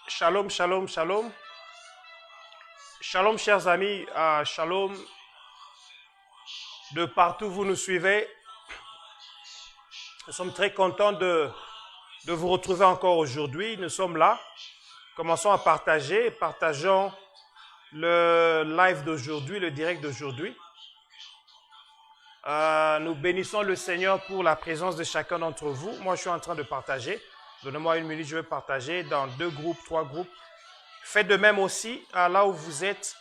Shalom, shalom, shalom. Shalom, chers amis. Shalom. De partout vous nous suivez. Nous sommes très contents de vous retrouver encore aujourd'hui. Nous sommes là. Commençons à partager. Partageons le live d'aujourd'hui, le direct d'aujourd'hui. Nous bénissons le Seigneur pour la présence de chacun d'entre vous. Moi, je suis en train de partager. Donnez-moi une minute, je vais partager dans 2 groupes, 3 groupes. Faites de même aussi, là où vous êtes.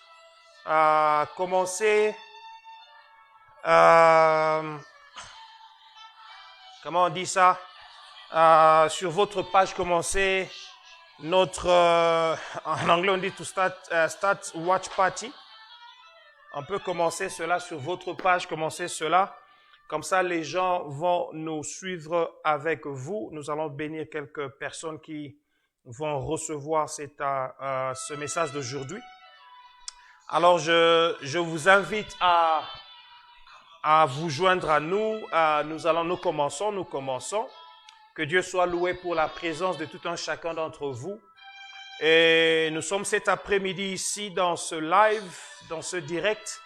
Commencez, comment on dit ça? Sur votre page, commencez notre, en anglais on dit to start watch party. On peut commencer cela sur votre page, commencez cela. Comme ça, les gens vont nous suivre avec vous. Nous allons bénir quelques personnes qui vont recevoir ce message d'aujourd'hui. Alors, je vous invite à vous joindre à nous. Nous commençons. Que Dieu soit loué pour la présence de tout un chacun d'entre vous. Et nous sommes cet après-midi ici dans ce live, dans ce direct,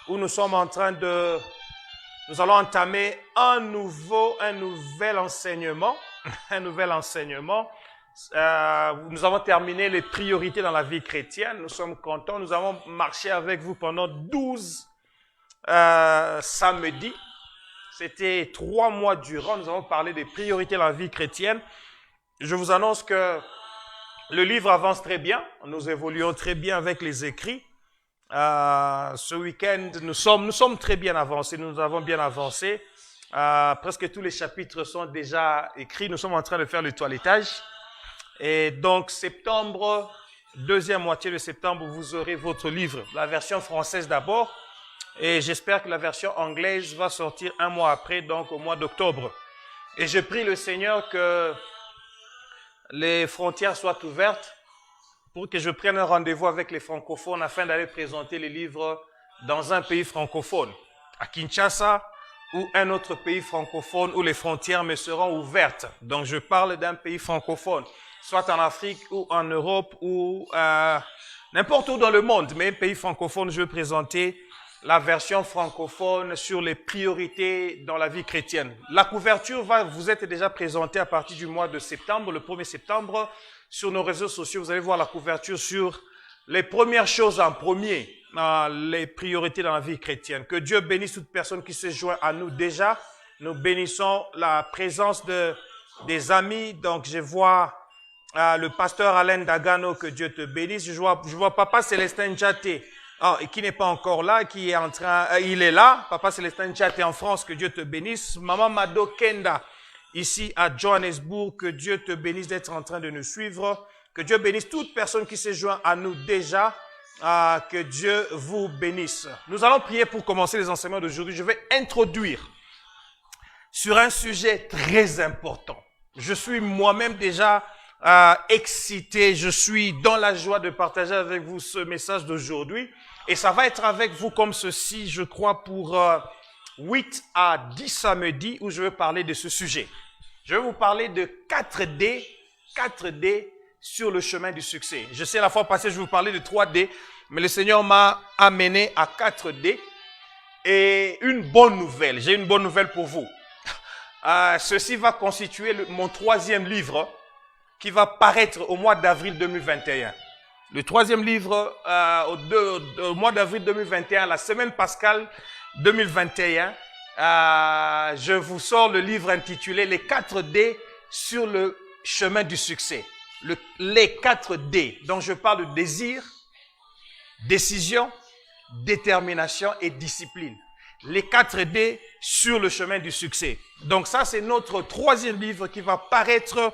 où nous sommes en train de... Nous allons entamer un nouvel enseignement. Nous avons terminé les priorités dans la vie chrétienne. Nous sommes contents. Nous avons marché avec vous pendant 12 samedis. C'était 3 mois durant. Nous avons parlé des priorités dans la vie chrétienne. Je vous annonce que le livre avance très bien. Nous évoluons très bien avec les écrits. Ce week-end, nous sommes très bien avancés. Nous avons bien avancé. Presque tous les chapitres sont déjà écrits. Nous sommes en train de faire le toilettage. Et donc, septembre, deuxième moitié de septembre, vous aurez votre livre. La version française d'abord. Et j'espère que la version anglaise va sortir 1 mois après, donc au mois d'octobre. Et je prie le Seigneur que les frontières soient ouvertes pour que je prenne un rendez-vous avec les francophones afin d'aller présenter les livres dans un pays francophone, à Kinshasa ou un autre pays francophone où les frontières me seront ouvertes. Donc je parle d'un pays francophone. soit en Afrique ou en Europe ou n'importe où dans le monde, mais pays francophone, je vais présenter la version francophone sur les priorités dans la vie chrétienne. La couverture va vous être déjà présentée à partir du mois de septembre, le 1er septembre, sur nos réseaux sociaux. Vous allez voir la couverture sur les premières choses en premier, les priorités dans la vie chrétienne. Que Dieu bénisse toute personne qui se joint à nous déjà. Nous bénissons la présence des amis. Donc, je vois le pasteur Alain Dagano, que Dieu te bénisse. Je vois Papa Célestin Djaté, qui n'est pas encore là, qui est en train, il est là. Papa Célestin Djaté en France, que Dieu te bénisse. Maman Mado Kenda, ici à Johannesburg, que Dieu te bénisse d'être en train de nous suivre. Que Dieu bénisse toute personne qui se joint à nous déjà. Que Dieu vous bénisse. Nous allons prier pour commencer les enseignements d'aujourd'hui. Je vais introduire sur un sujet très important. Je suis moi-même déjà excité. Je suis dans la joie de partager avec vous ce message d'aujourd'hui. Et ça va être avec vous comme ceci, je crois, pour 8 à 10 samedis où je vais parler de ce sujet. Je vais vous parler de 4D sur le chemin du succès. Je sais, la fois passée, je vous parlais de 3D, mais le Seigneur m'a amené à 4D. Et une bonne nouvelle, j'ai une bonne nouvelle pour vous. Ceci va constituer mon 3e livre qui va paraître au mois d'avril 2021. Le 3e livre au mois d'avril 2021, la semaine pascale 2021, je vous sors le livre intitulé « Les 4D sur le chemin du succès ». Les 4D, dont je parle de désir, décision, détermination et discipline. Les 4D sur le chemin du succès. Donc ça, c'est notre 3e livre qui va paraître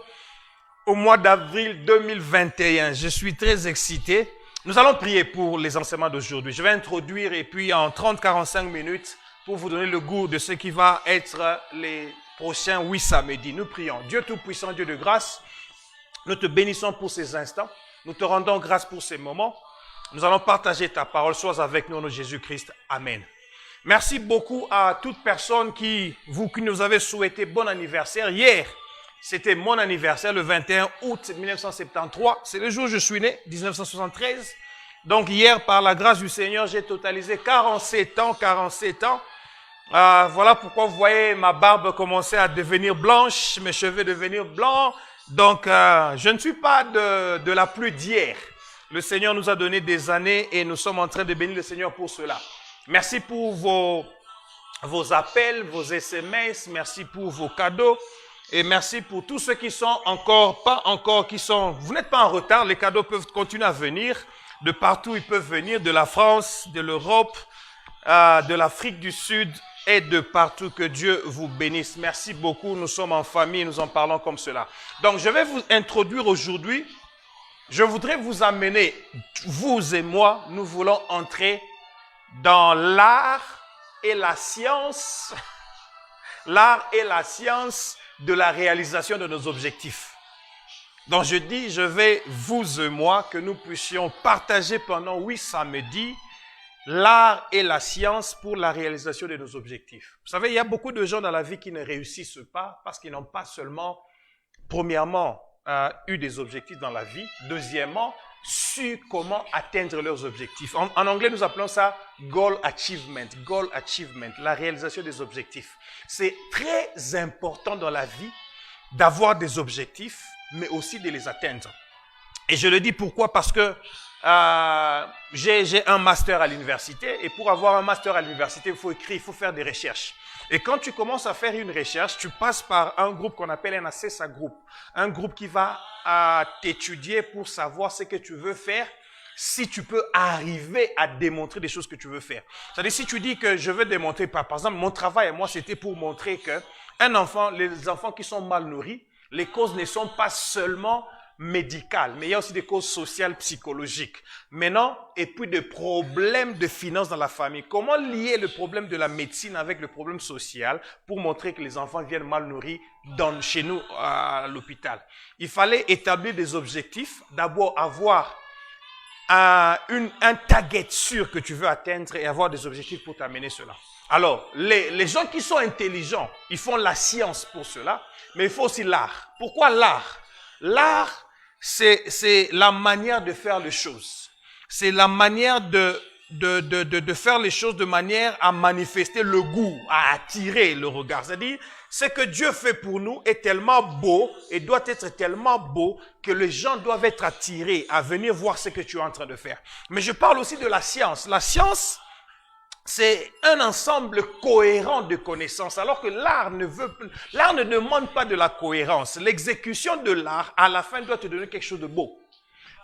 au mois d'avril 2021. Je suis très excité. Nous allons prier pour les enseignements d'aujourd'hui. Je vais introduire et puis en 30-45 minutes pour vous donner le goût de ce qui va être les prochains 8 samedis. Nous prions. Dieu Tout-Puissant, Dieu de grâce, nous te bénissons pour ces instants. Nous te rendons grâce pour ces moments. Nous allons partager ta parole. Sois avec nous au nom de Jésus-Christ. Amen. Merci beaucoup à toute personne qui nous avez souhaité bon anniversaire. Hier, c'était mon anniversaire, le 21 août 1973. C'est le jour où je suis né, 1973. Donc hier, par la grâce du Seigneur, j'ai totalisé 47 ans. Voilà pourquoi vous voyez ma barbe commencer à devenir blanche, mes cheveux devenir blancs. Donc, je ne suis pas de la pluie d'hier. Le Seigneur nous a donné des années et nous sommes en train de bénir le Seigneur pour cela. Merci pour vos appels, vos SMS, merci pour vos cadeaux et merci pour tous ceux qui sont vous n'êtes pas en retard, les cadeaux peuvent continuer à venir. De partout, ils peuvent venir, de la France, de l'Europe, de l'Afrique du Sud et de partout. Que Dieu vous bénisse. Merci beaucoup, nous sommes en famille, nous en parlons comme cela. Donc, je vais vous introduire aujourd'hui. Je voudrais vous amener, vous et moi, nous voulons entrer dans l'art et la science de la réalisation de nos objectifs. Donc je dis, je vais, vous et moi, que nous puissions partager pendant 8 samedis l'art et la science pour la réalisation de nos objectifs. Vous savez, il y a beaucoup de gens dans la vie qui ne réussissent pas parce qu'ils n'ont pas seulement, premièrement, eu des objectifs dans la vie, deuxièmement, su comment atteindre leurs objectifs. En anglais, nous appelons ça goal achievement, la réalisation des objectifs. C'est très important dans la vie d'avoir des objectifs, mais aussi de les atteindre. Et je le dis pourquoi? Parce que j'ai un master à l'université et pour avoir un master à l'université, il faut écrire, il faut faire des recherches. Et quand tu commences à faire une recherche, tu passes par un groupe qu'on appelle un assessor group, un groupe qui va t'étudier pour savoir ce que tu veux faire, si tu peux arriver à démontrer des choses que tu veux faire. C'est-à-dire, si tu dis que je veux démontrer, par exemple, mon travail, moi, c'était pour montrer que les enfants qui sont mal nourris, les causes ne sont pas seulement médicales, mais il y a aussi des causes sociales, psychologiques. Maintenant, et puis des problèmes de finances dans la famille. Comment lier le problème de la médecine avec le problème social pour montrer que les enfants viennent mal nourris chez nous à l'hôpital? Il fallait établir des objectifs, d'abord avoir un target sûr que tu veux atteindre et avoir des objectifs pour t'amener cela. Alors, les gens qui sont intelligents, ils font la science pour cela, mais il faut aussi l'art. Pourquoi l'art? L'art, c'est la manière de faire les choses. C'est la manière de faire les choses de manière à manifester le goût, à attirer le regard. C'est-à-dire, ce que Dieu fait pour nous est tellement beau et doit être tellement beau que les gens doivent être attirés à venir voir ce que tu es en train de faire. Mais je parle aussi de la science. La science, c'est un ensemble cohérent de connaissances, alors que l'art ne demande pas de la cohérence. L'exécution de l'art, à la fin, doit te donner quelque chose de beau.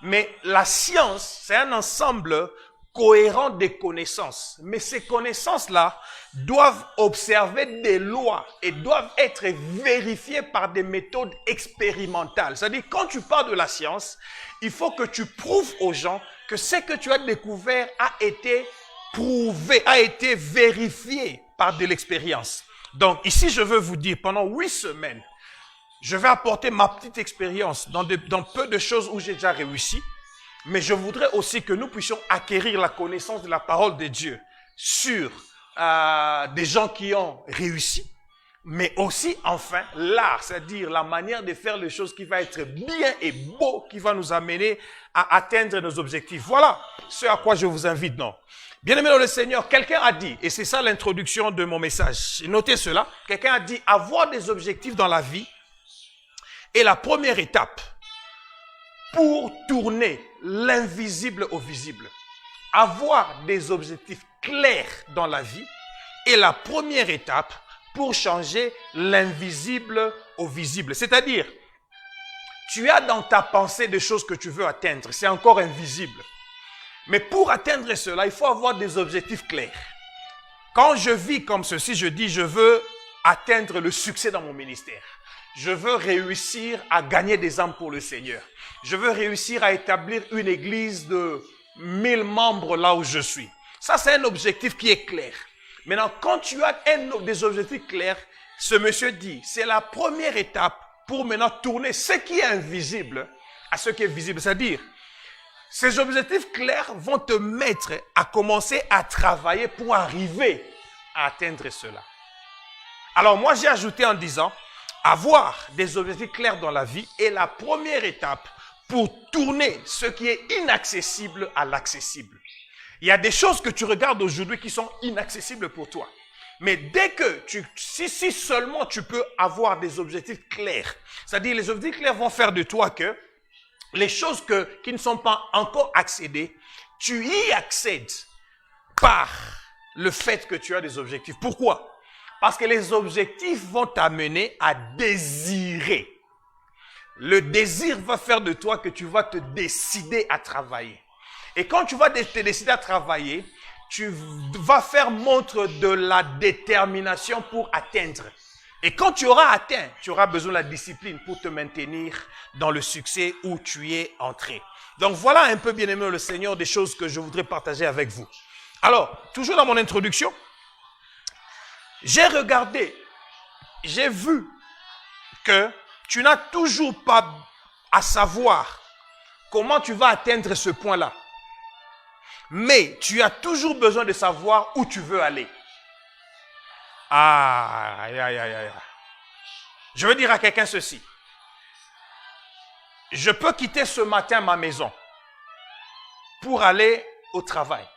Mais la science, c'est un ensemble cohérent des connaissances. Mais ces connaissances-là doivent observer des lois et doivent être vérifiées par des méthodes expérimentales. C'est-à-dire, quand tu parles de la science, il faut que tu prouves aux gens que ce que tu as découvert a été prouvé, a été vérifié par de l'expérience. Donc, ici, je veux vous dire, pendant 8 semaines, je vais apporter ma petite expérience dans peu de choses où j'ai déjà réussi. Mais je voudrais aussi que nous puissions acquérir la connaissance de la parole de Dieu sur des gens qui ont réussi, mais aussi, enfin, l'art, c'est-à-dire la manière de faire les choses qui va être bien et beau, qui va nous amener à atteindre nos objectifs. Voilà ce à quoi je vous invite, non? Bien-aimé dans le Seigneur, quelqu'un a dit, et c'est ça l'introduction de mon message, notez cela, quelqu'un a dit, avoir des objectifs dans la vie est la première étape pour tourner l'invisible au visible. Avoir des objectifs clairs dans la vie est la première étape pour changer l'invisible au visible. C'est-à-dire, tu as dans ta pensée des choses que tu veux atteindre, c'est encore invisible. Mais pour atteindre cela, il faut avoir des objectifs clairs. Quand je vis comme ceci, je dis, je veux atteindre le succès dans mon ministère. Je veux réussir à gagner des âmes pour le Seigneur. Je veux réussir à établir une église de 1000 membres là où je suis. Ça, c'est un objectif qui est clair. Maintenant, quand tu as des objectifs clairs, ce monsieur dit, c'est la première étape pour maintenant tourner ce qui est invisible à ce qui est visible. C'est-à-dire, ces objectifs clairs vont te mettre à commencer à travailler pour arriver à atteindre cela. Alors moi, j'ai ajouté en disant, avoir des objectifs clairs dans la vie est la première étape pour tourner ce qui est inaccessible à l'accessible. Il y a des choses que tu regardes aujourd'hui qui sont inaccessibles pour toi. Mais dès que si seulement tu peux avoir des objectifs clairs, c'est-à-dire les objectifs clairs vont faire de toi que les choses qui ne sont pas encore accédées, tu y accèdes par le fait que tu as des objectifs. Pourquoi? Parce que les objectifs vont t'amener à désirer. Le désir va faire de toi que tu vas te décider à travailler. Et quand tu vas te décider à travailler, tu vas faire montre de la détermination pour atteindre. Et quand tu auras atteint, tu auras besoin de la discipline pour te maintenir dans le succès où tu es entré. Donc voilà un peu, bien-aimé le Seigneur, des choses que je voudrais partager avec vous. Alors, toujours dans mon introduction, j'ai regardé, j'ai vu que tu n'as toujours pas à savoir comment tu vas atteindre ce point-là. Mais tu as toujours besoin de savoir où tu veux aller. Aïe, aïe, aïe, aïe. Je veux dire à quelqu'un ceci. Je peux quitter ce matin ma maison pour aller au travail.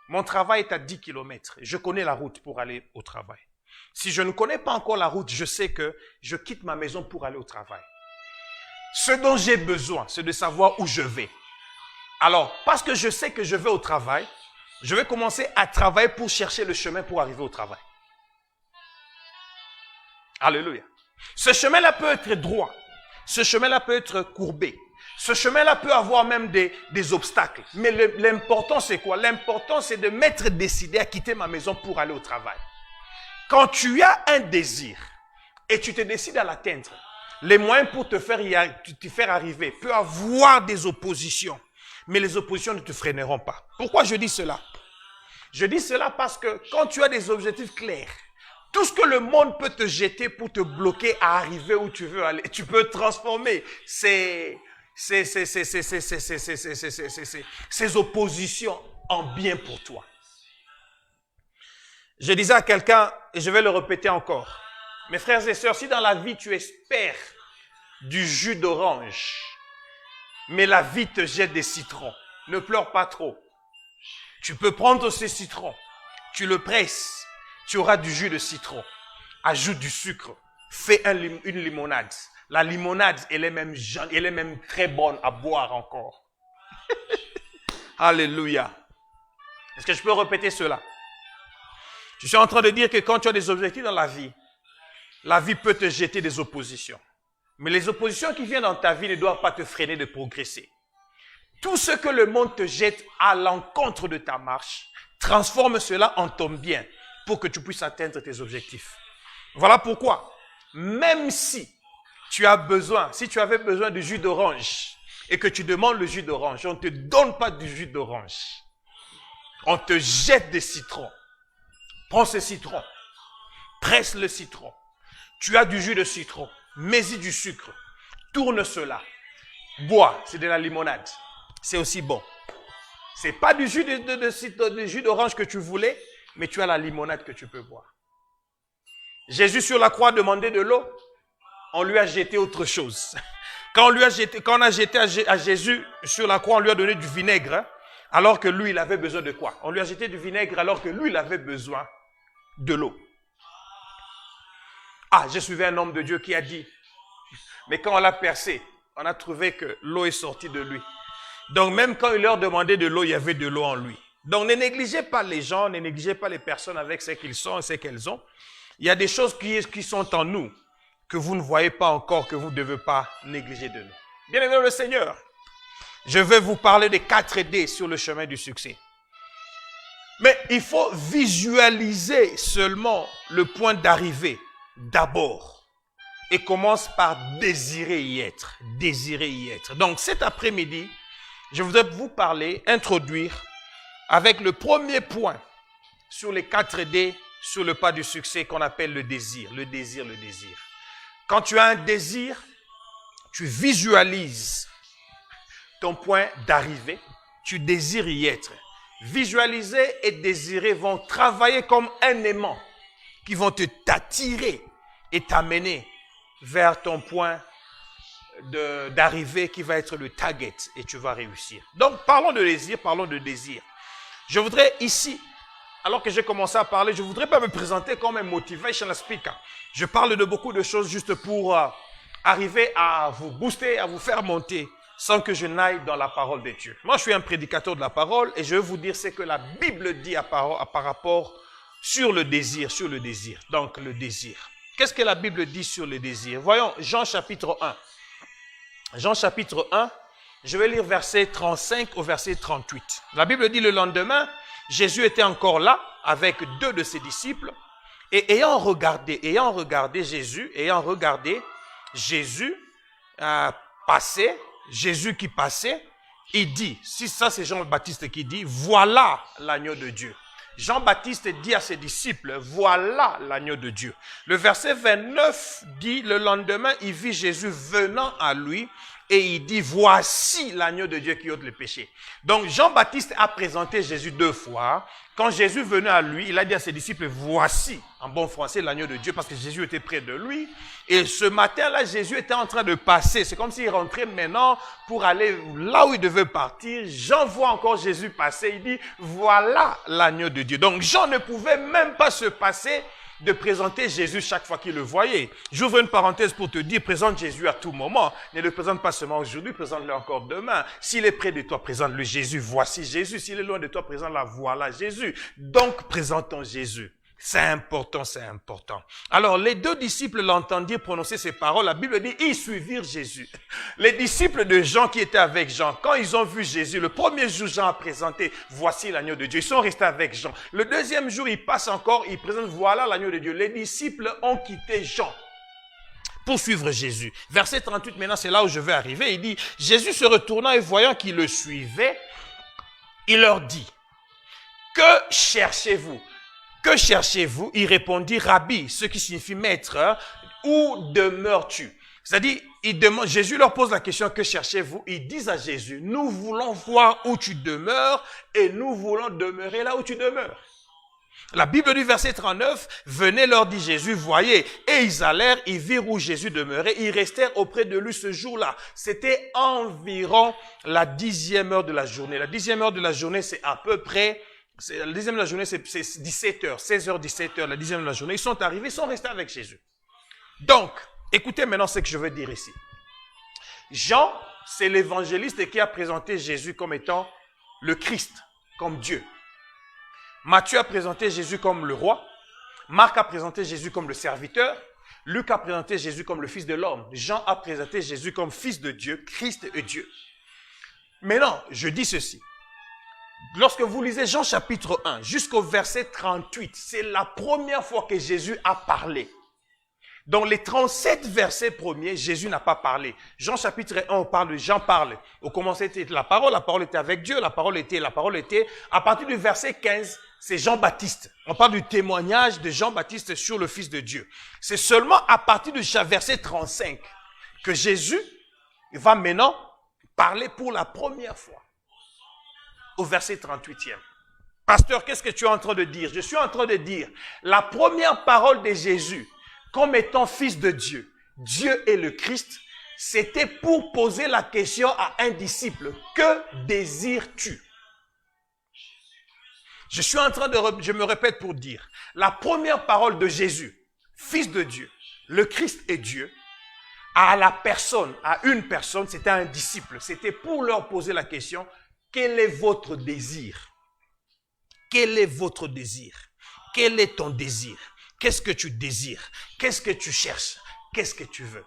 Mon travail est à 10 km. Je connais la route pour aller au travail. Si je ne connais pas encore la route, je sais que je quitte ma maison pour aller au travail. Ce dont j'ai besoin, c'est de savoir où je vais. Alors, parce que je sais que je vais au travail, je vais commencer à travailler pour chercher le chemin pour arriver au travail. Alléluia. Ce chemin-là peut être droit. Ce chemin-là peut être courbé. Ce chemin-là peut avoir même des obstacles. Mais l'important, c'est quoi? L'important, c'est de m'être décidé à quitter ma maison pour aller au travail. Quand tu as un désir et tu te décides à l'atteindre, les moyens pour te faire arriver peuvent avoir des oppositions. Mais les oppositions ne te freineront pas. Pourquoi je dis cela? Je dis cela parce que quand tu as des objectifs clairs, tout ce que le monde peut te jeter pour te bloquer à arriver où tu veux aller, tu peux transformer ces oppositions en bien pour toi. Je disais à quelqu'un, et je vais le répéter encore, mes frères et sœurs, si dans la vie tu espères du jus d'orange, mais la vie te jette des citrons. Ne pleure pas trop. Tu peux prendre ces citrons, tu le presses, tu auras du jus de citron. Ajoute du sucre, fais une limonade. La limonade, elle est même très bonne à boire encore. Alléluia. Est-ce que je peux répéter cela? Je suis en train de dire que quand tu as des objectifs dans la vie peut te jeter des oppositions. Mais les oppositions qui viennent dans ta vie ne doivent pas te freiner de progresser. Tout ce que le monde te jette à l'encontre de ta marche, transforme cela en ton bien pour que tu puisses atteindre tes objectifs. Voilà pourquoi, même si tu avais besoin de jus d'orange et que tu demandes le jus d'orange, on ne te donne pas du jus d'orange. On te jette des citrons. Prends ce citron, presse le citron. Tu as du jus de citron, mets-y du sucre, tourne cela, bois, c'est de la limonade. C'est aussi bon. C'est pas du jus de jus d'orange que tu voulais, mais tu as la limonade que tu peux boire. Jésus sur la croix demandait de l'eau, on lui a jeté autre chose. Quand on a jeté à Jésus sur la croix, on lui a donné du vinaigre, hein, alors que lui, il avait besoin de quoi? On lui a jeté du vinaigre alors que lui, il avait besoin de l'eau. Ah, j'ai suivi un homme de Dieu qui a dit, mais quand on l'a percé, on a trouvé que l'eau est sortie de lui. Donc même quand il leur demandait de l'eau, il y avait de l'eau en lui. Donc ne négligez pas les gens, ne négligez pas les personnes avec ce qu'ils sont et ce qu'elles ont. Il y a des choses qui sont en nous, que vous ne voyez pas encore, que vous ne devez pas négliger de nous. Bien-aimé le Seigneur, je vais vous parler des 4 D sur le chemin du succès. Mais il faut visualiser seulement le point d'arrivée d'abord. Et commence par désirer y être. Désirer y être. Donc cet après-midi, je voudrais vous parler, introduire avec le premier point sur les 4 D sur le pas du succès qu'on appelle le désir. Le désir, le désir. Quand tu as un désir, tu visualises ton point d'arrivée. Tu désires y être. Visualiser et désirer vont travailler comme un aimant qui vont t'attirer et t'amener vers ton point d'arrivée qui va être le target et tu vas réussir. Donc, parlons de désir, parlons de désir. Je voudrais ici, alors que j'ai commencé à parler, je ne voudrais pas me présenter comme un motivational speaker. Je parle de beaucoup de choses juste pour arriver à vous booster, à vous faire monter sans que je n'aille dans la parole de Dieu. Moi, je suis un prédicateur de la parole et je vais vous dire ce que la Bible dit par rapport sur le désir, Donc, le désir. Qu'est-ce que la Bible dit sur le désir? Voyons, Jean chapitre 1. Jean chapitre 1, je vais lire verset 35 au verset 38. La Bible dit le lendemain, Jésus était encore là avec 2 de ses disciples et ayant regardé Jésus passer, Jésus qui passait, il dit, si ça c'est Jean-Baptiste qui dit, voilà l'agneau de Dieu. Jean-Baptiste dit à ses disciples, voilà l'agneau de Dieu. Le verset 29 dit, le lendemain, il vit Jésus venant à lui et il dit, voici l'agneau de Dieu qui ôte le péché. Donc Jean-Baptiste a présenté Jésus 2 fois. Quand Jésus venait à lui, il a dit à ses disciples, voici, en bon français, l'agneau de Dieu, parce que Jésus était près de lui. Et ce matin-là, Jésus était en train de passer. C'est comme s'il rentrait maintenant pour aller là où il devait partir. Jean voit encore Jésus passer. Il dit, voilà l'agneau de Dieu. Donc Jean ne pouvait même pas se passer de présenter Jésus chaque fois qu'il le voyait. J'ouvre une parenthèse pour te dire, présente Jésus à tout moment. Ne le présente pas seulement aujourd'hui, présente-le encore demain. S'il est près de toi, présente-le Jésus. Voici Jésus. S'il est loin de toi, présente-la. Voilà Jésus. Donc, présentons Jésus. C'est important, c'est important. Alors, les 2 disciples l'entendirent prononcer ces paroles. La Bible dit, ils suivirent Jésus. Les disciples de Jean qui étaient avec Jean, quand ils ont vu Jésus, le premier jour, Jean a présenté, voici l'agneau de Dieu. Ils sont restés avec Jean. Le deuxième jour, ils passent encore, ils présentent, voilà l'agneau de Dieu. Les disciples ont quitté Jean pour suivre Jésus. Verset 38, maintenant, c'est là où je vais arriver. Il dit, Jésus se retournant et voyant qu'ils le suivaient, il leur dit, que cherchez-vous? Que cherchez-vous? Il répondit, Rabbi, ce qui signifie maître, où demeures-tu? C'est-à-dire, Jésus leur pose la question, que cherchez-vous? Ils disent à Jésus, nous voulons voir où tu demeures et nous voulons demeurer là où tu demeures. La Bible du verset 39, venez leur dit Jésus, voyez. Et ils allèrent, ils virent où Jésus demeurait, ils restèrent auprès de lui ce jour-là. C'était environ la 10e heure de la journée. La 10e heure de la journée, c'est à peu près, la 10e de la journée, c'est 17 heures, 16h, 17 heures, la 10e de la journée. Ils sont arrivés, ils sont restés avec Jésus. Donc, écoutez maintenant ce que je veux dire ici. Jean, c'est l'évangéliste qui a présenté Jésus comme étant le Christ, comme Dieu. Matthieu a présenté Jésus comme le roi. Marc a présenté Jésus comme le serviteur. Luc a présenté Jésus comme le Fils de l'homme. Jean a présenté Jésus comme Fils de Dieu, Christ et Dieu. Maintenant, je dis ceci. Lorsque vous lisez Jean chapitre 1 jusqu'au verset 38, c'est la première fois que Jésus a parlé. Dans les 37 versets premiers, Jésus n'a pas parlé. Jean chapitre 1, on parle de Jean parle. Au commencement était la parole était avec Dieu, la parole était. À partir du verset 15, c'est Jean-Baptiste. On parle du témoignage de Jean-Baptiste sur le Fils de Dieu. C'est seulement à partir du verset 35 que Jésus va maintenant parler pour la première fois. Au verset 38e. Pasteur, qu'est-ce que tu es en train de dire? Je suis en train de dire, la première parole de Jésus, comme étant Fils de Dieu, Dieu est le Christ, c'était pour poser la question à un disciple. Que désires-tu? Je me répète pour dire, la première parole de Jésus, Fils de Dieu, le Christ est Dieu, à une personne, c'était un disciple. C'était pour leur poser la question, quel est votre désir? Quel est votre désir? Quel est ton désir? Qu'est-ce que tu désires? Qu'est-ce que tu cherches? Qu'est-ce que tu veux?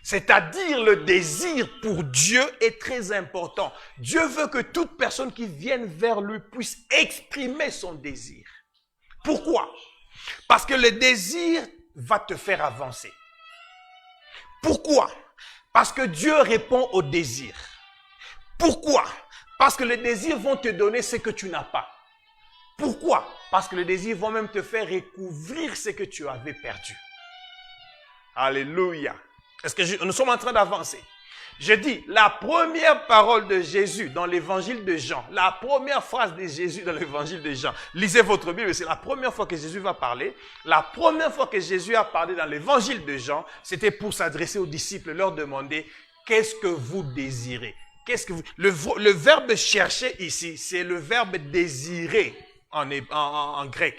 C'est-à-dire le désir pour Dieu est très important. Dieu veut que toute personne qui vienne vers lui puisse exprimer son désir. Pourquoi? Parce que le désir va te faire avancer. Pourquoi? Parce que Dieu répond au désir. Pourquoi? Parce que les désirs vont te donner ce que tu n'as pas. Pourquoi? Parce que les désirs vont même te faire recouvrir ce que tu avais perdu. Alléluia. Est-ce que nous sommes en train d'avancer? Je dis, la première parole de Jésus dans l'évangile de Jean, la première phrase de Jésus dans l'évangile de Jean, lisez votre Bible, c'est la première fois que Jésus va parler. La première fois que Jésus a parlé dans l'évangile de Jean, c'était pour s'adresser aux disciples, leur demander, qu'est-ce que vous désirez? Le verbe chercher ici, c'est le verbe désirer en grec.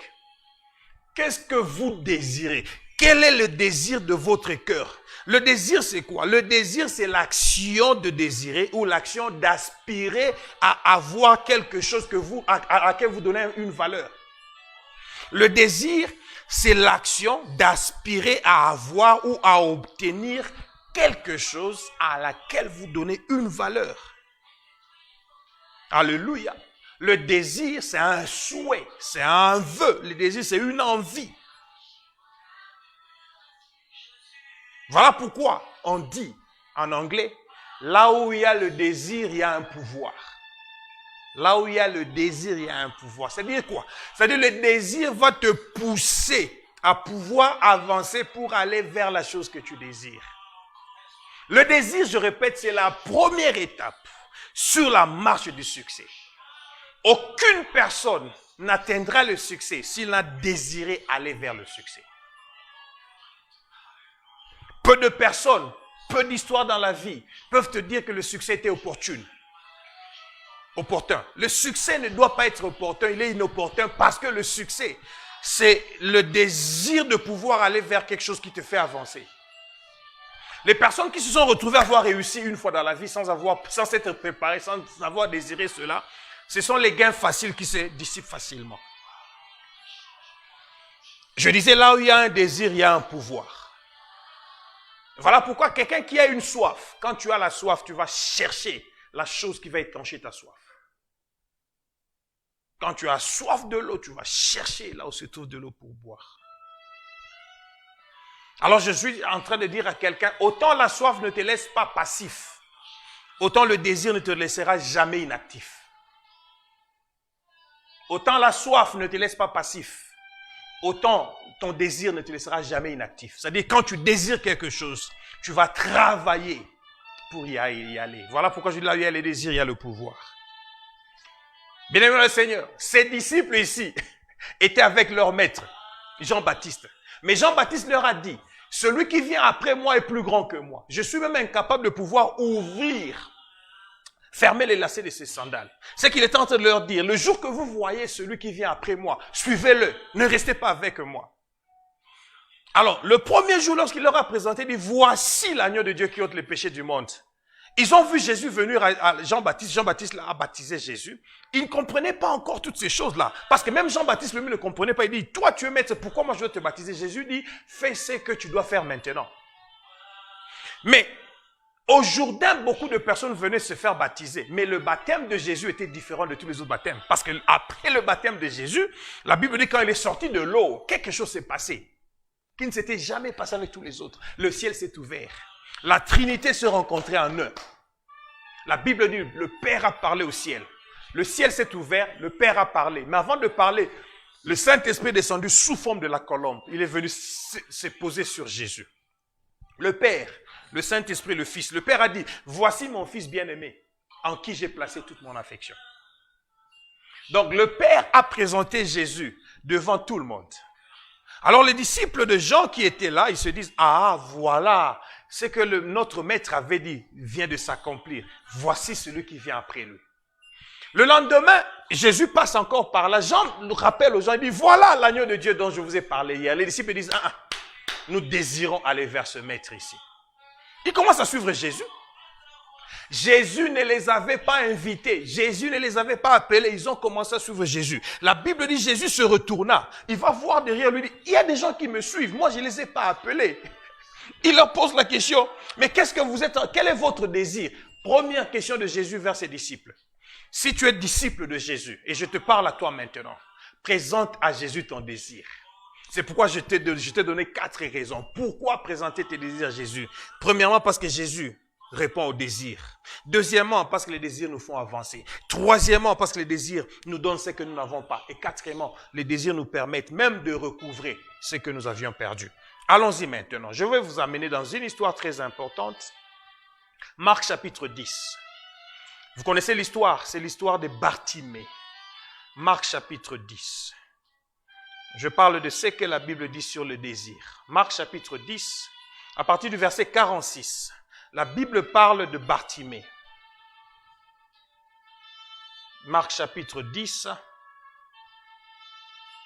Qu'est-ce que vous désirez? Quel est le désir de votre cœur? Le désir, c'est quoi? Le désir, c'est l'action de désirer ou l'action d'aspirer à avoir quelque chose à laquelle vous donnez une valeur. Le désir, c'est l'action d'aspirer à avoir ou à obtenir quelque chose à laquelle vous donnez une valeur. Alléluia. Le désir, c'est un souhait, c'est un vœu. Le désir, c'est une envie. Voilà pourquoi on dit en anglais, là où il y a le désir, il y a un pouvoir. Là où il y a le désir, il y a un pouvoir. C'est-à-dire quoi? C'est-à-dire le désir va te pousser à pouvoir avancer pour aller vers la chose que tu désires. Le désir, je répète, c'est la première étape sur la marche du succès. Aucune personne n'atteindra le succès s'il a désiré aller vers le succès. Peu de personnes, peu d'histoires dans la vie peuvent te dire que le succès était opportun. Le succès ne doit pas être opportun, il est inopportun parce que le succès, c'est le désir de pouvoir aller vers quelque chose qui te fait avancer. Les personnes qui se sont retrouvées à avoir réussi une fois dans la vie sans s'être préparées, sans avoir désiré cela, ce sont les gains faciles qui se dissipent facilement. Je disais, là où il y a un désir, il y a un pouvoir. Voilà pourquoi quelqu'un qui a une soif, quand tu as la soif, tu vas chercher la chose qui va étancher ta soif. Quand tu as soif de l'eau, tu vas chercher là où se trouve de l'eau pour boire. Alors je suis en train de dire à quelqu'un, autant la soif ne te laisse pas passif, autant le désir ne te laissera jamais inactif. Autant la soif ne te laisse pas passif, autant ton désir ne te laissera jamais inactif. C'est-à-dire quand tu désires quelque chose, tu vas travailler pour y aller. Voilà pourquoi je dis là où il y a les désirs, il y a le pouvoir. Bien-aimé le Seigneur, ces disciples ici, étaient avec leur maître, Jean-Baptiste. Mais Jean-Baptiste leur a dit, celui qui vient après moi est plus grand que moi. Je suis même incapable de pouvoir ouvrir, fermer les lacets de ses sandales. C'est qu'il était en train de leur dire, le jour que vous voyez celui qui vient après moi, suivez-le, ne restez pas avec moi. Alors, le premier jour, lorsqu'il leur a présenté, il dit, voici l'agneau de Dieu qui ôte les péchés du monde. Ils ont vu Jésus venir à Jean-Baptiste. Jean-Baptiste a baptisé Jésus. Ils ne comprenaient pas encore toutes ces choses-là. Parce que même Jean-Baptiste lui-même ne comprenait pas. Il dit, toi tu es maître, pourquoi moi je dois te baptiser? Jésus dit, fais ce que tu dois faire maintenant. Mais au Jourdain, beaucoup de personnes venaient se faire baptiser. Mais le baptême de Jésus était différent de tous les autres baptêmes. Parce que après le baptême de Jésus, la Bible dit quand il est sorti de l'eau, quelque chose s'est passé. Qui ne s'était jamais passé avec tous les autres. Le ciel s'est ouvert. La Trinité se rencontrait en eux. La Bible dit, le Père a parlé au ciel. Le ciel s'est ouvert, le Père a parlé. Mais avant de parler, le Saint-Esprit est descendu sous forme de la colombe. Il est venu se poser sur Jésus. Le Père, le Saint-Esprit, le Fils. Le Père a dit, voici mon Fils bien-aimé, en qui j'ai placé toute mon affection. Donc le Père a présenté Jésus devant tout le monde. Alors les disciples de Jean qui étaient là, ils se disent, ah voilà, ce que notre maître avait dit vient de s'accomplir. Voici celui qui vient après lui. Le lendemain, Jésus passe encore par là. Jean nous rappelle aux gens, il dit, voilà l'agneau de Dieu dont je vous ai parlé hier. Les disciples disent, nous désirons aller vers ce maître ici. Ils commencent à suivre Jésus. Jésus ne les avait pas invités. Jésus ne les avait pas appelés. Ils ont commencé à suivre Jésus. La Bible dit Jésus se retourna. Il va voir derrière lui. Il y a des gens qui me suivent. Moi, je ne les ai pas appelés. Il leur pose la question. Mais qu'est-ce que vous êtes? Quel est votre désir? Première question de Jésus vers ses disciples. Si tu es disciple de Jésus, et je te parle à toi maintenant, présente à Jésus ton désir. C'est pourquoi je t'ai donné 4 raisons. Pourquoi présenter tes désirs à Jésus? Premièrement, parce que Jésus répond aux désirs. Deuxièmement, parce que les désirs nous font avancer. Troisièmement, parce que les désirs nous donnent ce que nous n'avons pas. Et quatrièmement, les désirs nous permettent même de recouvrer ce que nous avions perdu. Allons-y maintenant. Je vais vous amener dans une histoire très importante. Marc chapitre 10. Vous connaissez l'histoire, c'est l'histoire de Bartimée. Marc chapitre 10. Je parle de ce que la Bible dit sur le désir. Marc chapitre 10, à partir du verset 46. La Bible parle de Bartimée. Marc chapitre 10,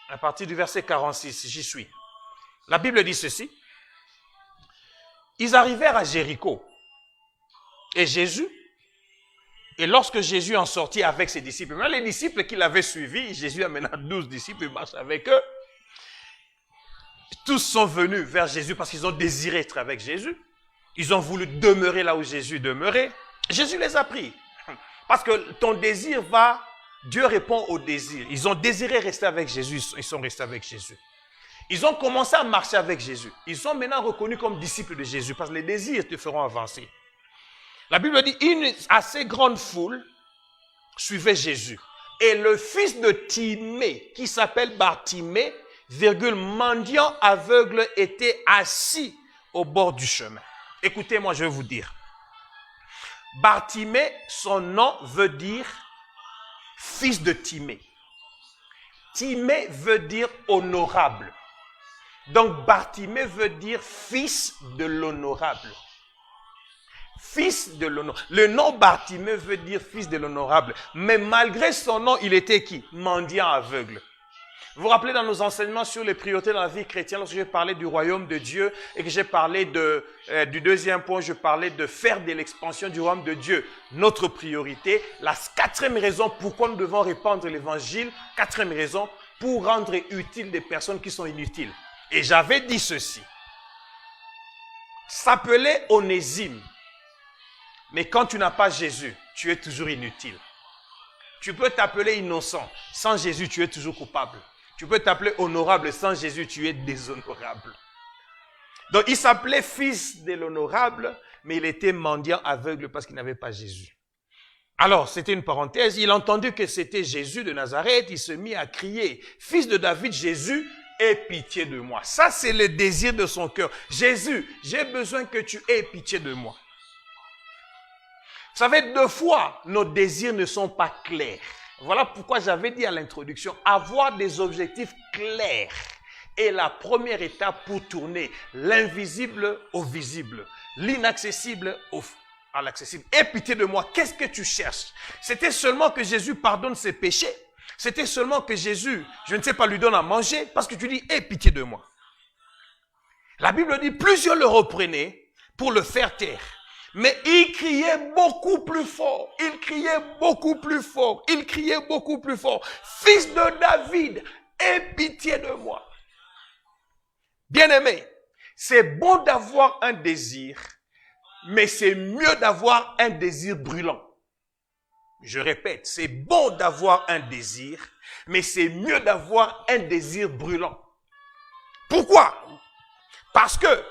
à partir du verset 46, j'y suis. La Bible dit ceci. Ils arrivèrent à Jéricho. Et lorsque Jésus en sortit avec ses disciples, même les disciples qu'il avait suivis, Jésus a maintenant 12 disciples, il marche avec eux. Tous sont venus vers Jésus parce qu'ils ont désiré être avec Jésus. Ils ont voulu demeurer là où Jésus demeurait. Jésus les a pris. Parce que ton désir va, Dieu répond au désir. Ils ont désiré rester avec Jésus, ils sont restés avec Jésus. Ils ont commencé à marcher avec Jésus. Ils sont maintenant reconnus comme disciples de Jésus parce que les désirs te feront avancer. La Bible dit, une assez grande foule suivait Jésus. Et le fils de Timée, qui s'appelle Bartimée, mendiant aveugle, était assis au bord du chemin. Écoutez-moi, je vais vous dire. Bartimée, son nom veut dire fils de Timée. Timée veut dire honorable. Donc Bartimée veut dire fils de l'honorable. Fils de l'honorable. Le nom Bartimée veut dire fils de l'honorable. Mais malgré son nom, il était qui? Mendiant aveugle. Vous vous rappelez dans nos enseignements sur les priorités dans la vie chrétienne, lorsque j'ai parlé du royaume de Dieu et que j'ai parlé du deuxième point, je parlais de faire de l'expansion du royaume de Dieu notre priorité. La 4e raison pourquoi nous devons répandre l'évangile, 4e raison, pour rendre utile des personnes qui sont inutiles. Et j'avais dit ceci. S'appeler Onésime. Mais quand tu n'as pas Jésus, tu es toujours inutile. Tu peux t'appeler innocent. Sans Jésus, tu es toujours coupable. Tu peux t'appeler honorable. Sans Jésus, tu es déshonorable. Donc, il s'appelait fils de l'honorable, mais il était mendiant aveugle parce qu'il n'avait pas Jésus. Alors, c'était une parenthèse. Il a entendu que c'était Jésus de Nazareth. Il se mit à crier, « Fils de David, Jésus, aie pitié de moi. » Ça, c'est le désir de son cœur. « Jésus, j'ai besoin que tu aies pitié de moi. » Vous savez, 2 fois, nos désirs ne sont pas clairs. Voilà pourquoi j'avais dit à l'introduction, avoir des objectifs clairs est la première étape pour tourner l'invisible au visible, l'inaccessible à l'accessible. Aie pitié de moi, qu'est-ce que tu cherches? C'était seulement que Jésus pardonne ses péchés? C'était seulement que Jésus, je ne sais pas, lui donne à manger? Parce que tu dis, aie pitié de moi. La Bible dit, plusieurs le reprenaient pour le faire taire. Mais il criait beaucoup plus fort. Il criait beaucoup plus fort. Il criait beaucoup plus fort. Fils de David, aie pitié de moi. Bien-aimé, c'est bon d'avoir un désir, mais c'est mieux d'avoir un désir brûlant. Je répète, c'est bon d'avoir un désir, mais c'est mieux d'avoir un désir brûlant. Pourquoi? Parce que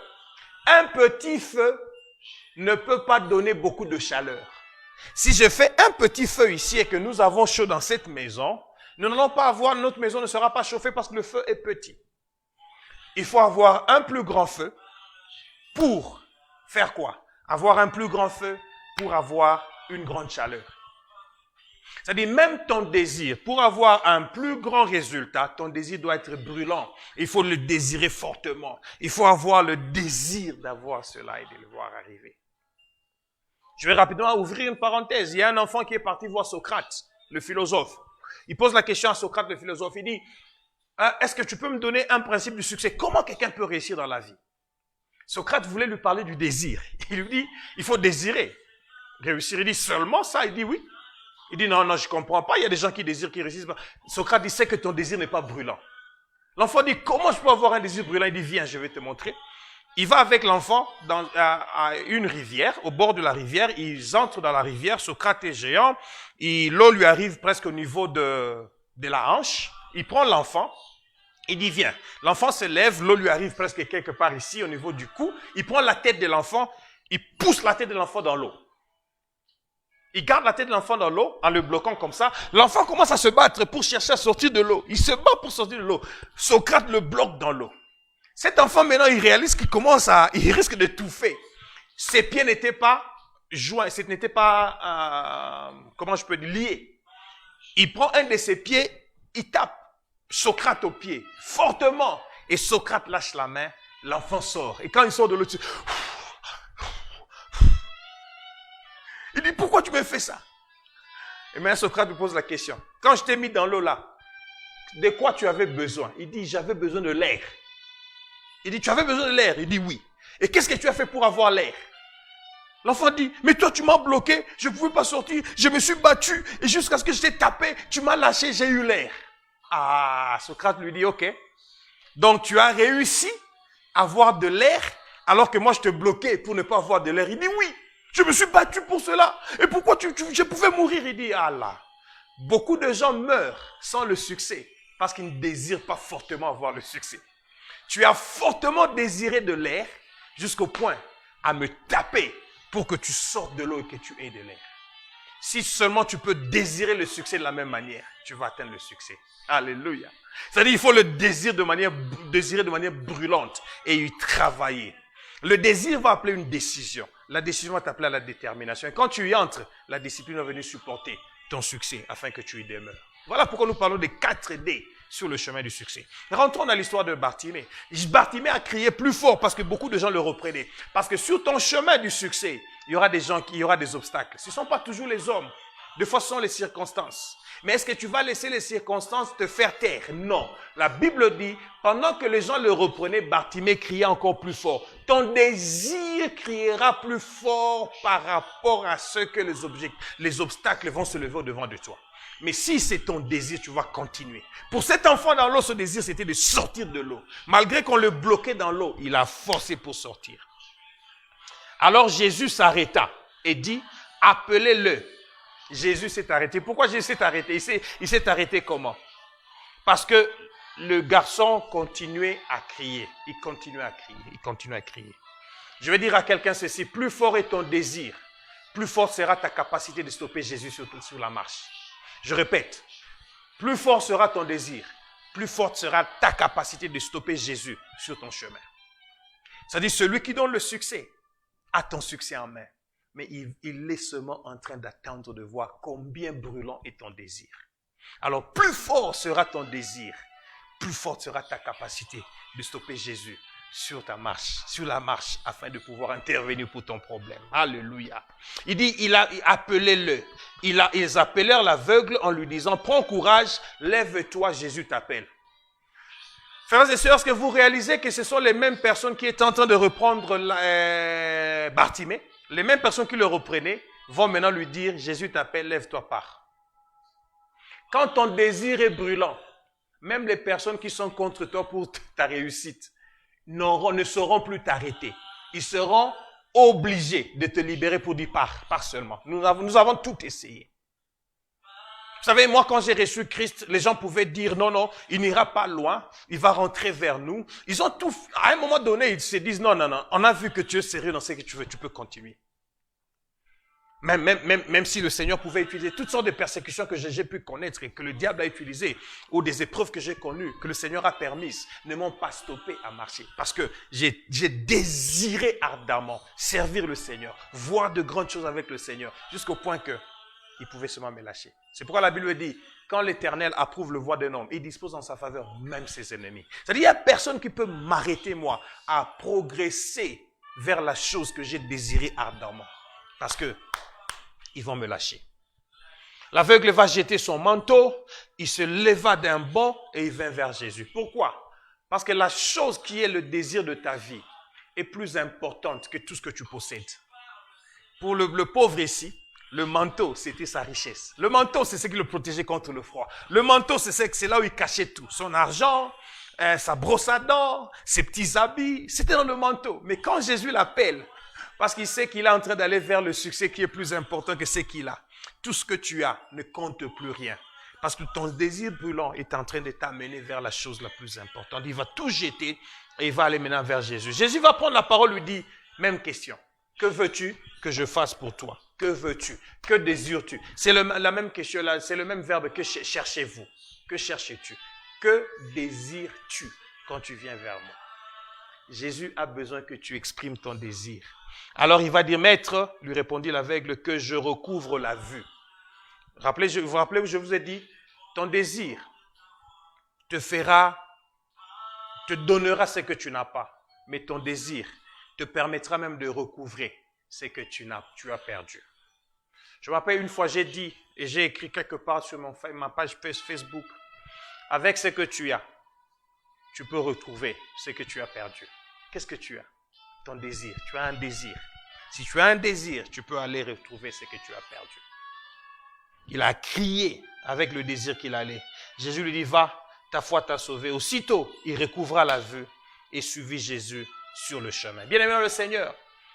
un petit feu ne peut pas donner beaucoup de chaleur. Si je fais un petit feu ici et que nous avons chaud dans cette maison, nous n'allons pas avoir, notre maison ne sera pas chauffée parce que le feu est petit. Il faut avoir un plus grand feu pour faire quoi? Avoir un plus grand feu pour avoir une grande chaleur. C'est-à-dire même ton désir, pour avoir un plus grand résultat, ton désir doit être brûlant. Il faut le désirer fortement. Il faut avoir le désir d'avoir cela et de le voir arriver. Je vais rapidement ouvrir une parenthèse. Il y a un enfant qui est parti voir Socrate, le philosophe. Il pose la question à Socrate, le philosophe. Il dit, est-ce que tu peux me donner un principe du succès? Comment quelqu'un peut réussir dans la vie? Socrate voulait lui parler du désir. Il lui dit, il faut désirer. Réussir, il dit seulement ça? Il dit oui. Il dit non, je ne comprends pas. Il y a des gens qui désirent, qui réussissent pas. Socrate dit, c'est que ton désir n'est pas brûlant. L'enfant dit, comment je peux avoir un désir brûlant? Il dit, viens, je vais te montrer. Il va avec l'enfant à une rivière, au bord de la rivière. Ils entrent dans la rivière. Socrate est géant. L'eau lui arrive presque au niveau de la hanche. Il prend l'enfant. Il dit, viens. L'enfant se lève. L'eau lui arrive presque quelque part ici, au niveau du cou. Il prend la tête de l'enfant. Il pousse la tête de l'enfant dans l'eau. Il garde la tête de l'enfant dans l'eau, en le bloquant comme ça. L'enfant commence à se battre pour chercher à sortir de l'eau. Il se bat pour sortir de l'eau. Socrate le bloque dans l'eau. Cet enfant, maintenant, il réalise il risque d'étouffer. Ses pieds n'étaient pas joints, n'étaient pas, liés. Il prend un de ses pieds, il tape Socrate au pied, fortement. Et Socrate lâche la main, l'enfant sort. Et quand il sort de l'eau, il dit, pourquoi tu me fais ça? Et maintenant, Socrate lui pose la question. Quand je t'ai mis dans l'eau là, de quoi tu avais besoin? Il dit, j'avais besoin de l'air. Il dit, tu avais besoin de l'air? Il dit, oui. Et qu'est-ce que tu as fait pour avoir l'air? L'enfant dit, mais toi tu m'as bloqué, je ne pouvais pas sortir, je me suis battu, et jusqu'à ce que je t'ai tapé, tu m'as lâché, j'ai eu l'air. Ah, Socrate lui dit, ok. Donc tu as réussi à avoir de l'air, alors que moi je te bloquais pour ne pas avoir de l'air. Il dit, oui. Je me suis battu pour cela. Et pourquoi je pouvais mourir? Il dit, ah là. Beaucoup de gens meurent sans le succès parce qu'ils ne désirent pas fortement avoir le succès. Tu as fortement désiré de l'air jusqu'au point à me taper pour que tu sortes de l'eau et que tu aies de l'air. Si seulement tu peux désirer le succès de la même manière, tu vas atteindre le succès. Alléluia. C'est-à-dire qu'il faut le désirer de manière brûlante et y travailler. Le désir va appeler une décision. La décision va t'appeler à la détermination. Et quand tu y entres, la discipline va venir supporter ton succès afin que tu y demeures. Voilà pourquoi nous parlons des 4 D sur le chemin du succès. Rentrons dans l'histoire de Bartimée. Bartimée a crié plus fort parce que beaucoup de gens le reprenaient. Parce que sur ton chemin du succès, il y aura des obstacles. Ce ne sont pas toujours les hommes. Des fois, ce sont les circonstances. Mais est-ce que tu vas laisser les circonstances te faire taire? Non. La Bible dit, pendant que les gens le reprenaient, Bartimée criait encore plus fort. Ton désir criera plus fort par rapport à ce que les obstacles vont se lever au-devant de toi. Mais si c'est ton désir, tu vas continuer. Pour cet enfant dans l'eau, ce désir, c'était de sortir de l'eau. Malgré qu'on le bloquait dans l'eau, il a forcé pour sortir. Alors Jésus s'arrêta et dit, appelez-le. Jésus s'est arrêté. Pourquoi Jésus s'est arrêté? Il s'est arrêté comment? Parce que le garçon continuait à crier. Il continuait à crier. Je vais dire à quelqu'un ceci, plus fort est ton désir, plus forte sera ta capacité de stopper Jésus sur la marche. Je répète, plus fort sera ton désir, plus forte sera ta capacité de stopper Jésus sur ton chemin. C'est-à-dire celui qui donne le succès a ton succès en main. Mais il est seulement en train d'attendre de voir combien brûlant est ton désir. Alors plus fort sera ton désir, plus forte sera ta capacité de stopper Jésus sur ta marche, sur la marche, afin de pouvoir intervenir pour ton problème. Alléluia. Il dit, appelez-le. Ils appelèrent l'aveugle en lui disant, prends courage, lève-toi, Jésus t'appelle. Frères et sœurs, est-ce que vous réalisez que ce sont les mêmes personnes qui étaient en train de reprendre Bartimée, les mêmes personnes qui le reprenaient, vont maintenant lui dire, Jésus t'appelle, lève-toi, pars. Quand ton désir est brûlant, même les personnes qui sont contre toi pour ta réussite ne sauront plus t'arrêter. Ils seront obligés de te libérer pour dire pars seulement. Nous avons tout essayé. Vous savez, moi, quand j'ai reçu Christ, les gens pouvaient dire, non, il n'ira pas loin, il va rentrer vers nous. Ils ont tout, à un moment donné, ils se disent, non, on a vu que tu es sérieux dans ce que tu veux, tu peux continuer. Même si le Seigneur pouvait utiliser toutes sortes de persécutions que j'ai pu connaître et que le diable a utilisées, ou des épreuves que j'ai connues, que le Seigneur a permises, ne m'ont pas stoppé à marcher. Parce que j'ai désiré ardemment servir le Seigneur, voir de grandes choses avec le Seigneur, jusqu'au point que il pouvait seulement me lâcher. C'est pourquoi la Bible dit, quand l'Éternel approuve le voie d'un homme, il dispose en sa faveur même ses ennemis. C'est-à-dire, il n'y a personne qui peut m'arrêter, moi, à progresser vers la chose que j'ai désirée ardemment. Parce que ils vont me lâcher. L'aveugle va jeter son manteau, il se leva d'un bond et il vint vers Jésus. Pourquoi? Parce que la chose qui est le désir de ta vie est plus importante que tout ce que tu possèdes. Pour le pauvre ici, le manteau, c'était sa richesse. Le manteau, c'est ce qui le protégeait contre le froid. Le manteau, c'est là où il cachait tout. Son argent, sa brosse à dents, ses petits habits, c'était dans le manteau. Mais quand Jésus l'appelle, parce qu'il sait qu'il est en train d'aller vers le succès qui est plus important que ce qu'il a. Tout ce que tu as ne compte plus rien. Parce que ton désir brûlant est en train de t'amener vers la chose la plus importante. Il va tout jeter et il va aller maintenant vers Jésus. Jésus va prendre la parole, lui dit, même question. Que veux-tu que je fasse pour toi? Que veux-tu? Que désires-tu? C'est la même question là, c'est le même verbe que cherchez-vous. Que cherches-tu? Que désires-tu quand tu viens vers moi? Jésus a besoin que tu exprimes ton désir. Alors il va dire, maître, lui répondit l'aveugle, que je recouvre la vue. Vous vous rappelez où je vous ai dit, ton désir te donnera ce que tu n'as pas, mais ton désir te permettra même de recouvrer ce que tu as perdu. Je me rappelle une fois, j'ai dit, et j'ai écrit quelque part sur ma page Facebook, avec ce que tu as, tu peux retrouver ce que tu as perdu. Qu'est-ce que tu as? Ton désir. Tu as un désir. Si tu as un désir, tu peux aller retrouver ce que tu as perdu. Il a crié avec le désir qu'il allait. Jésus lui dit, va, ta foi t'a sauvé. Aussitôt, il recouvra la vue et suivit Jésus sur le chemin. Bien aimé dans le Seigneur,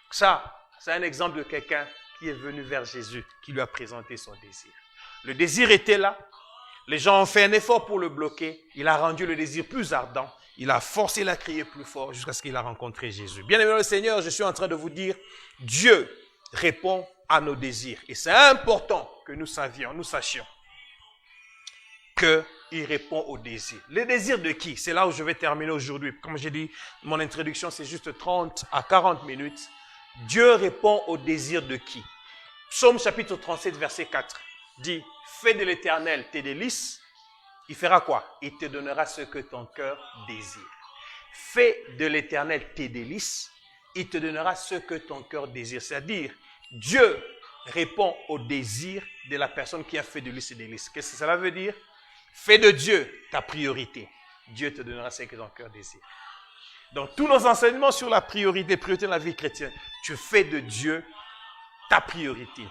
ça, c'est un exemple de quelqu'un qui est venu vers Jésus, qui lui a présenté son désir. Le désir était là. Les gens ont fait un effort pour le bloquer. Il a rendu le désir plus ardent. Il a forcé la crier plus fort jusqu'à ce qu'il a rencontré Jésus. Bien aimé dans le Seigneur, je suis en train de vous dire, Dieu répond à nos désirs. Et c'est important que nous sachions qu'il répond aux désirs. Les désirs de qui? C'est là où je vais terminer aujourd'hui. Comme j'ai dit, mon introduction, c'est juste 30 à 40 minutes. Dieu répond aux désirs de qui? Psaume chapitre 37, verset 4 dit, fais de l'Éternel tes délices. Il fera quoi? Il te donnera ce que ton cœur désire. Fais de l'Éternel tes délices. Il te donnera ce que ton cœur désire. C'est-à-dire, Dieu répond au désir de la personne qui a fait de lui ses délices. Qu'est-ce que cela veut dire? Fais de Dieu ta priorité. Dieu te donnera ce que ton cœur désire. Donc, tous nos enseignements sur la priorité de la vie chrétienne, tu fais de Dieu ta priorité.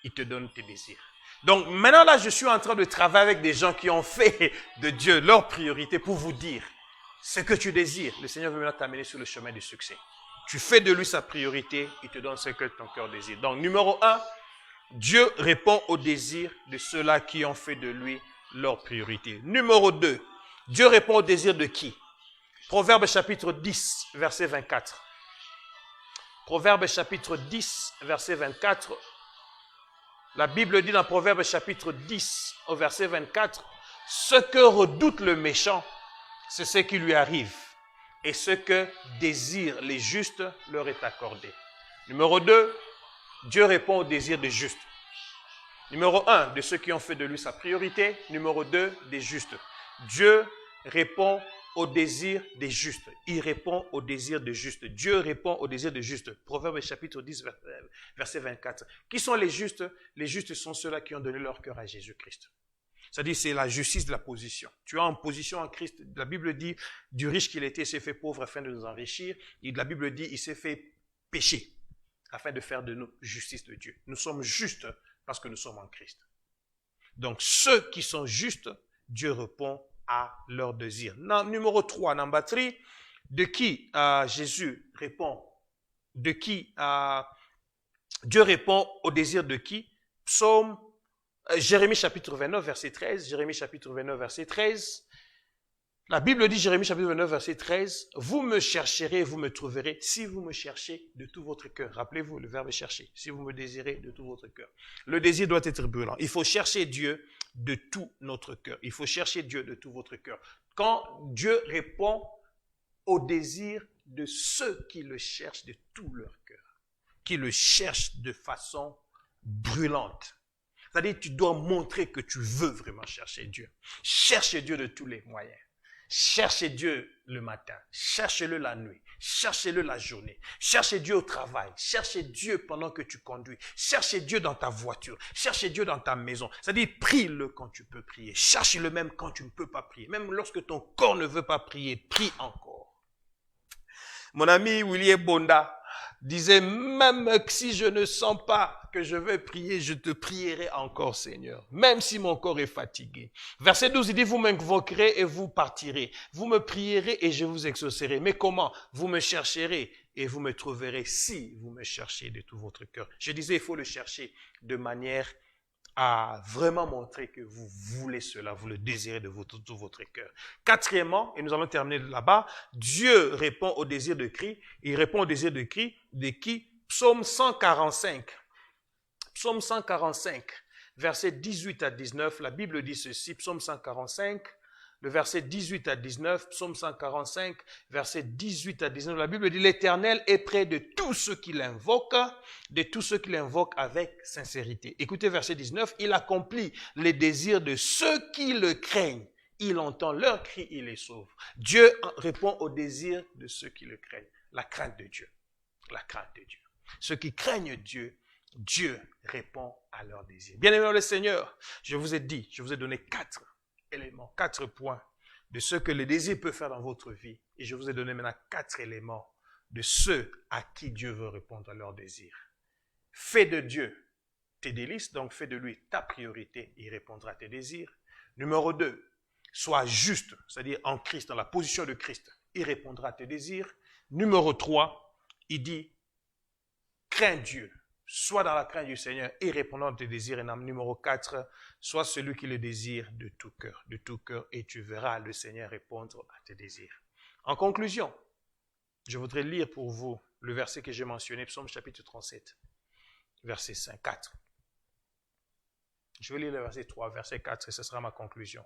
Il te donne tes désirs. Donc, maintenant là, je suis en train de travailler avec des gens qui ont fait de Dieu leur priorité pour vous dire ce que tu désires. Le Seigneur veut maintenant t'amener sur le chemin du succès. Tu fais de lui sa priorité, il te donne ce que ton cœur désire. Donc, numéro 1, Dieu répond aux désirs de ceux-là qui ont fait de lui leur priorité. Numéro 2, Dieu répond aux désirs de qui? Proverbe chapitre 10, verset 24. Proverbe chapitre 10, verset 24. La Bible dit dans Proverbe chapitre 10, au verset 24, « Ce que redoute le méchant, c'est ce qui lui arrive, et ce que désirent les justes leur est accordé. » Numéro 2, Dieu répond au désir des justes. Numéro 1, de ceux qui ont fait de lui sa priorité. Numéro 2, des justes. Dieu répond au désir des justes. Il répond au désir des justes. Dieu répond au désir des justes. Proverbe chapitre 10, verset 24. Qui sont les justes? Les justes sont ceux-là qui ont donné leur cœur à Jésus-Christ. C'est-à-dire, c'est la justice de la position. Tu es en position en Christ. La Bible dit, du riche qu'il était, il s'est fait pauvre afin de nous enrichir. Et la Bible dit, il s'est fait pécher afin de faire de nous justice de Dieu. Nous sommes justes parce que nous sommes en Christ. Donc, ceux qui sont justes, Dieu répond à leur désir. Numéro 3, number 3, de qui Jésus répond, de qui Dieu répond au désir de qui? Jérémie chapitre 29, verset 13. Jérémie chapitre 29, verset 13. La Bible dit, Jérémie chapitre 29, verset 13, « Vous me chercherez, vous me trouverez, si vous me cherchez de tout votre cœur. » Rappelez-vous le verbe chercher, si vous me désirez de tout votre cœur. Le désir doit être brûlant. Il faut chercher Dieu de tout notre cœur. Il faut chercher Dieu de tout votre cœur. Quand Dieu répond au désir de ceux qui le cherchent de tout leur cœur, qui le cherchent de façon brûlante. C'est-à-dire, tu dois montrer que tu veux vraiment chercher Dieu. Cherche Dieu de tous les moyens. Cherchez Dieu le matin, cherchez-le la nuit, cherchez-le la journée, cherchez Dieu au travail, cherchez Dieu pendant que tu conduis, cherchez Dieu dans ta voiture, cherchez Dieu dans ta maison. C'est-à-dire, prie-le quand tu peux prier, cherche-le même quand tu ne peux pas prier. Même lorsque ton corps ne veut pas prier, prie encore. Mon ami William Bonda disait, même si je ne sens pas que je vais prier, je te prierai encore, Seigneur, même si mon corps est fatigué. Verset 12, il dit, vous m'invoquerez et vous partirez. Vous me prierez et je vous exaucerai. Mais comment? Vous me chercherez et vous me trouverez si vous me cherchez de tout votre cœur. Je disais, il faut le chercher de manière à vraiment montrer que vous voulez cela, vous le désirez de tout votre cœur. Quatrièmement, et nous allons terminer là-bas, Dieu répond au désir de cri. Il répond au désir de cri de qui? Psaume 145. Psaume 145, versets 18 à 19, la Bible dit ceci, Psaume 145, le verset 18 à 19, Psaume 145, verset 18 à 19, la Bible dit, l'Éternel est près de tous ceux qui l'invoquent, avec sincérité. Écoutez verset 19, il accomplit les désirs de ceux qui le craignent. Il entend leurs cris, il les sauve. Dieu répond aux désirs de ceux qui le craignent. La crainte de Dieu. La crainte de Dieu. Ceux qui craignent Dieu, Dieu répond à leurs désirs. Bien-aimés le Seigneur, je vous ai dit, je vous ai donné 4 éléments, 4 points de ce que le désir peut faire dans votre vie. Et je vous ai donné maintenant 4 éléments de ceux à qui Dieu veut répondre à leurs désirs. Fais de Dieu tes délices, donc fais de lui ta priorité, il répondra à tes désirs. Numéro 2, sois juste, c'est-à-dire en Christ, dans la position de Christ, il répondra à tes désirs. Numéro 3, il dit, crains Dieu. Sois dans la crainte du Seigneur et répondant à tes désirs. Et numéro 4, sois celui qui le désire de tout cœur, et tu verras le Seigneur répondre à tes désirs. En conclusion, je voudrais lire pour vous le verset que j'ai mentionné, Psaume chapitre 37, verset 5, 4. Je vais lire le verset 3, verset 4 et ce sera ma conclusion.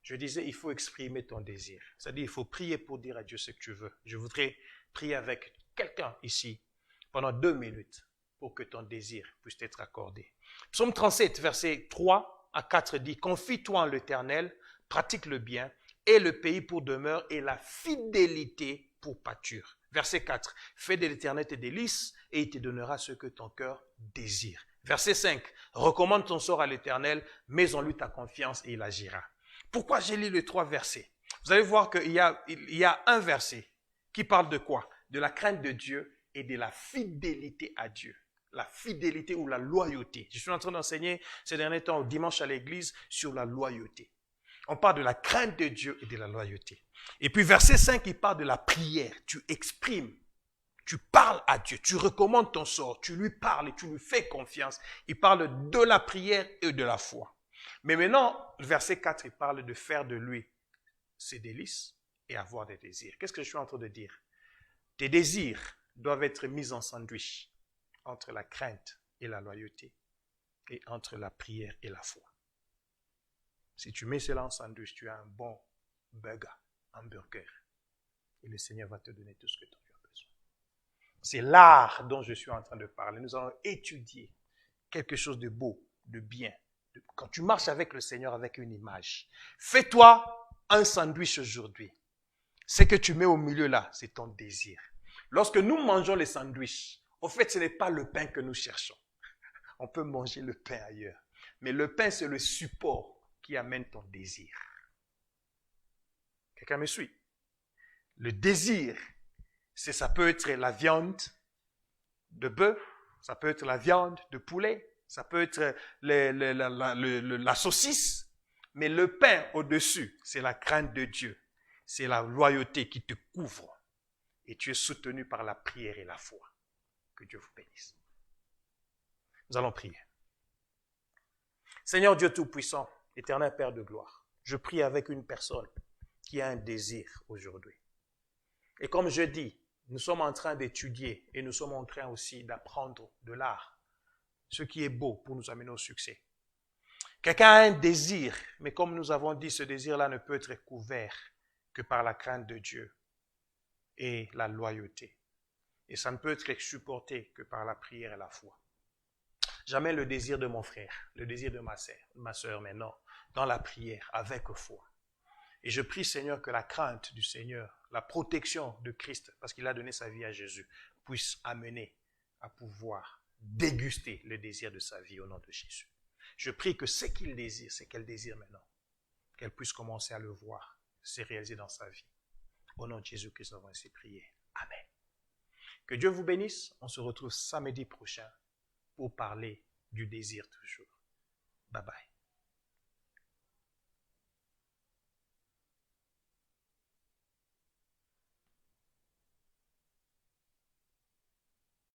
Je disais, il faut exprimer ton désir. C'est-à-dire, il faut prier pour dire à Dieu ce que tu veux. Je voudrais prier avec quelqu'un ici pendant 2 minutes. Pour que ton désir puisse être accordé. Psaume 37, versets 3 à 4 dit, confie-toi en l'Éternel, pratique le bien, et le pays pour demeure, et la fidélité pour pâture. Verset 4, fais de l'Éternel tes délices, et il te donnera ce que ton cœur désire. Verset 5, recommande ton sort à l'Éternel, mets en lui ta confiance, et il agira. Pourquoi j'ai lu les 3 versets? Vous allez voir qu'il y a un verset qui parle de quoi? De la crainte de Dieu et de la fidélité à Dieu. La fidélité ou la loyauté. Je suis en train d'enseigner ces derniers temps, dimanche à l'église, sur la loyauté. On parle de la crainte de Dieu et de la loyauté. Et puis verset 5, il parle de la prière. Tu exprimes, tu parles à Dieu, tu recommandes ton sort, tu lui parles et tu lui fais confiance. Il parle de la prière et de la foi. Mais maintenant, verset 4, il parle de faire de lui ses délices et avoir des désirs. Qu'est-ce que je suis en train de dire? Tes désirs doivent être mis en sandwich entre la crainte et la loyauté, et entre la prière et la foi. Si tu mets cela en sandwich, tu as un bon hamburger, et le Seigneur va te donner tout ce que tu as besoin. C'est l'art dont je suis en train de parler. Nous allons étudier quelque chose de beau de bien. Quand tu marches avec le Seigneur avec une image, fais-toi un sandwich aujourd'hui. Ce que tu mets au milieu là, c'est ton désir. Lorsque nous mangeons les sandwichs, au fait, ce n'est pas le pain que nous cherchons. On peut manger le pain ailleurs. Mais le pain, c'est le support qui amène ton désir. Quelqu'un me suit? Le désir, ça peut être la viande de bœuf, ça peut être la viande de poulet, ça peut être la saucisse, mais le pain au-dessus, c'est la crainte de Dieu. C'est la loyauté qui te couvre. Et tu es soutenu par la prière et la foi. Que Dieu vous bénisse. Nous allons prier. Seigneur Dieu Tout-Puissant, éternel Père de gloire, je prie avec une personne qui a un désir aujourd'hui. Et comme je dis, nous sommes en train d'étudier et nous sommes en train aussi d'apprendre de l'art, ce qui est beau pour nous amener au succès. Quelqu'un a un désir, mais comme nous avons dit, ce désir-là ne peut être couvert que par la crainte de Dieu et la loyauté. Et ça ne peut être supporté que par la prière et la foi. Jamais le désir de mon frère, le désir de ma sœur, mais non, dans la prière, avec foi. Et je prie, Seigneur, que la crainte du Seigneur, la protection de Christ, parce qu'il a donné sa vie à Jésus, puisse amener à pouvoir déguster le désir de sa vie au nom de Jésus. Je prie que ce qu'il désire, c'est qu'elle désire maintenant, qu'elle puisse commencer à le voir, se réaliser dans sa vie. Au nom de Jésus-Christ, nous avons ainsi prié. Amen. Que Dieu vous bénisse. On se retrouve samedi prochain pour parler du désir toujours. Bye bye.